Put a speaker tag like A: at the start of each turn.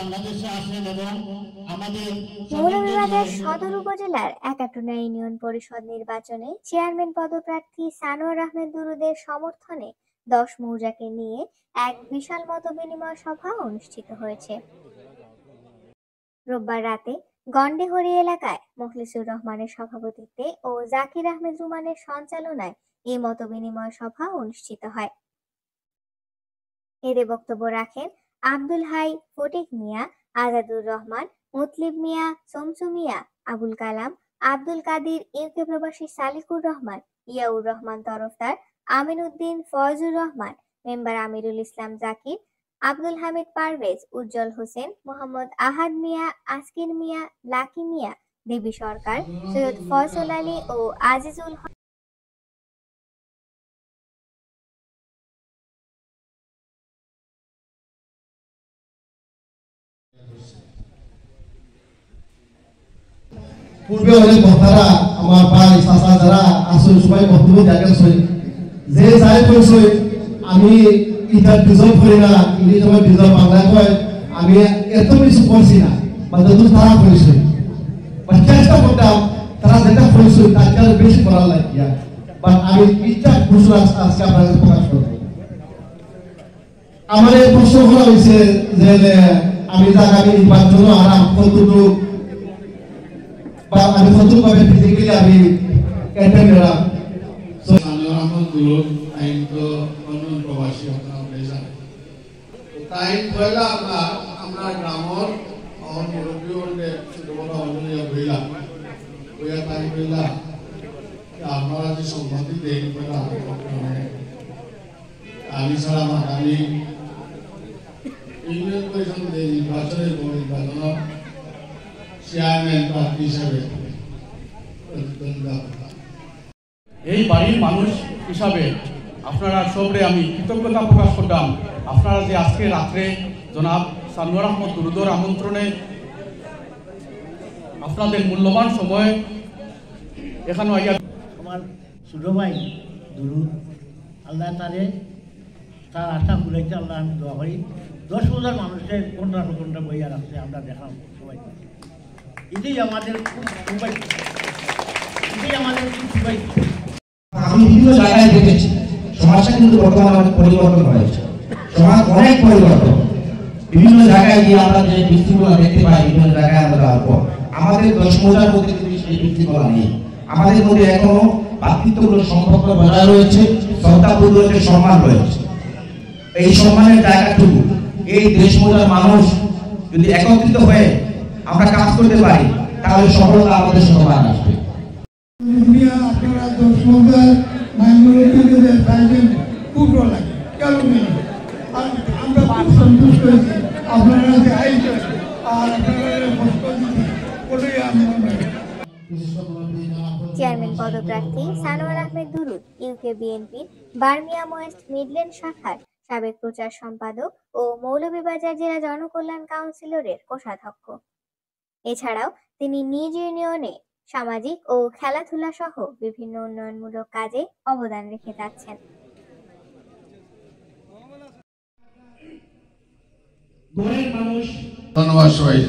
A: বাংলাদেশে আসেন এবং আমাদের
B: মৌলভীবাজার সদর উপজেলার একাটুনা ইউনিয়ন পরিষদ নির্বাচনে চেয়ারম্যান পদপ্রার্থী সানোয়ার আহমেদ দুরুদের সমর্থনে 10 মৌজাকে নিয়ে এক বিশাল মতবিনিময় সভা অনুষ্ঠিত হয়েছে। রোববার রাতে গন্ডেহরি এলাকায় মুখলিসুর রহমানের সভাপতিত্বে ও জাকির আহমেদ রুমানের সঞ্চালনায় এই মতবিনিময় সভা অনুষ্ঠিত হয়। এতে বক্তব্য রাখেন আব্দুল হাই ফটিক মিয়া, আজাদুর রহমান, মুতলিব মিয়া, শমসু মিয়া, আবুল কালাম, আব্দুল কাদির, ইউকে প্রবাসী সালিকুর রহমান, ইয়াউর রহমান তরফদার, আমিন উদ্দিন, ফয়জুর রহমান, মেম্বার আমিরুল ইসলাম জাকির, আব্দুল হামিদ পারভেজ, উজ্জ্বল হোসেন, মোহাম্মদ আহাদ মিয়া, আসকির মিয়া, লাকি মিয়া, দেবী সরকার, সৈয়দ ফয়সল আলী ও আজিজুল হক।
C: পূর্বে অনেক বক্তারা আমার ভাই চাচা যারা আসলে সবাই বক্তব্য দেখেছে যে যাই কইছে আমি এটা ডিজার্ভ করি না, ইংলিশ আমার ডিজার্ভ বাংলায় কয় আমি এত কিছু করছি না বা যত তারা করেছে বা চেষ্টা করতাম তারা যেটা করেছে তার কাছে বেশি করার লাগিয়া বাট আমি ইচ্ছা খুশি আজকে আপনাদের প্রকাশ করব। আমার এই প্রশ্ন করা হয়েছে যে আমি আগামী নির্বাচন আরাম কতটুকু আমি কতভাবে ফিজিক্যালি আমি অ্যাটেন্ড করলাম।
A: সানোয়ার আহমেদ দুরুদ আইন তো অন্য প্রবাসী আপনারা জানেন তাই পয়লা আমরা গ্রামের আমার মুরব্বী হলে ছোট বড় অঞ্চলে বইলাম বইয়া তাই বইলা আপনারা যে সম্মতি দেন পয়লা আমি ছাড়া আগামী ইউনিয়ন পরিষদ নির্বাচনের নির্বাচন চেয়ারম্যান প্রার্থী হিসাবে
D: এই বাড়ির মানুষ হিসাবে আপনারা সবরে আমি কৃতজ্ঞতা প্রকাশ করলাম। আপনারা যে আজকে রাত্রে জনাব সানোয়ার আহমেদ দুরুদর আমন্ত্রণে আপনাদের মূল্যবান সময় এখানে আইয়া
E: আমার ছোট ভাই দুরুদ আল্লাহ তার আশা ভুলাইতে আল্লাহ আমি দোয়া করি। 10,000 মানুষের কোনটা কোনটা বইয়া রাখছে আমরা দেখাম সবাই। এটাই আমাদের খুব সৌভাগ্য, এটাই আমাদের খুব সৌভাগ্য।
F: আমি বিভিন্ন জায়গায় দেখেছি সমাজটা কিন্তু বর্তমানে অনেক পরিবর্তন হয়েছে, সমাজ অনেক পরিবর্তন। বিভিন্ন জায়গায় গিয়ে আমরা যে বিশৃঙ্খলা দেখতে পাই বিভিন্ন জায়গায় আমরা যাওয়ার পর আমাদের 10 মৌজার মধ্যে কিন্তু সেই বিশৃঙ্খলা নেই। আমাদের মধ্যে এখনো ভাতৃত্বমূলক সম্পর্ক বজায় রয়েছে, শ্রদ্ধাপূর্ণ সম্মান রয়েছে। এই সম্মানের জায়গাটুকু এই দেশ মৌজার মানুষ যদি একত্রিত হয়ে আমরা কাজ করতে পারি তাহলে সফলতা আমাদের সমান আসবে।
G: আপনারা 10 মৌজার মাইনরিটিদের পাইবেন খুব ভালো লাগে, কেমন আমরা খুব সন্তুষ্ট হয়েছি আপনারা যে আইছেন আর আপনারা কষ্ট দিচ্ছি ওটাই আমরা।
B: চেয়ারম্যান পদপ্রার্থী সানোয়ার আহমেদ দুরুদ ইউকে বিএনপির বার্মিয়াম ওয়েস্ট মিডল্যান্ড শাখার সাবেক প্রচার সম্পাদক ও মৌলভীবাজার জেলা জনকল্যাণ কাউন্সিলরের কোষাধ্যক্ষ। এছাড়াও তিনি নিজ ইউনিয়নে সামাজিক ও খেলাধুলা সহ বিভিন্ন উন্নয়নমূলক কাজে অবদান রেখে যাচ্ছেন।
A: ধন্যবাদ সবাই।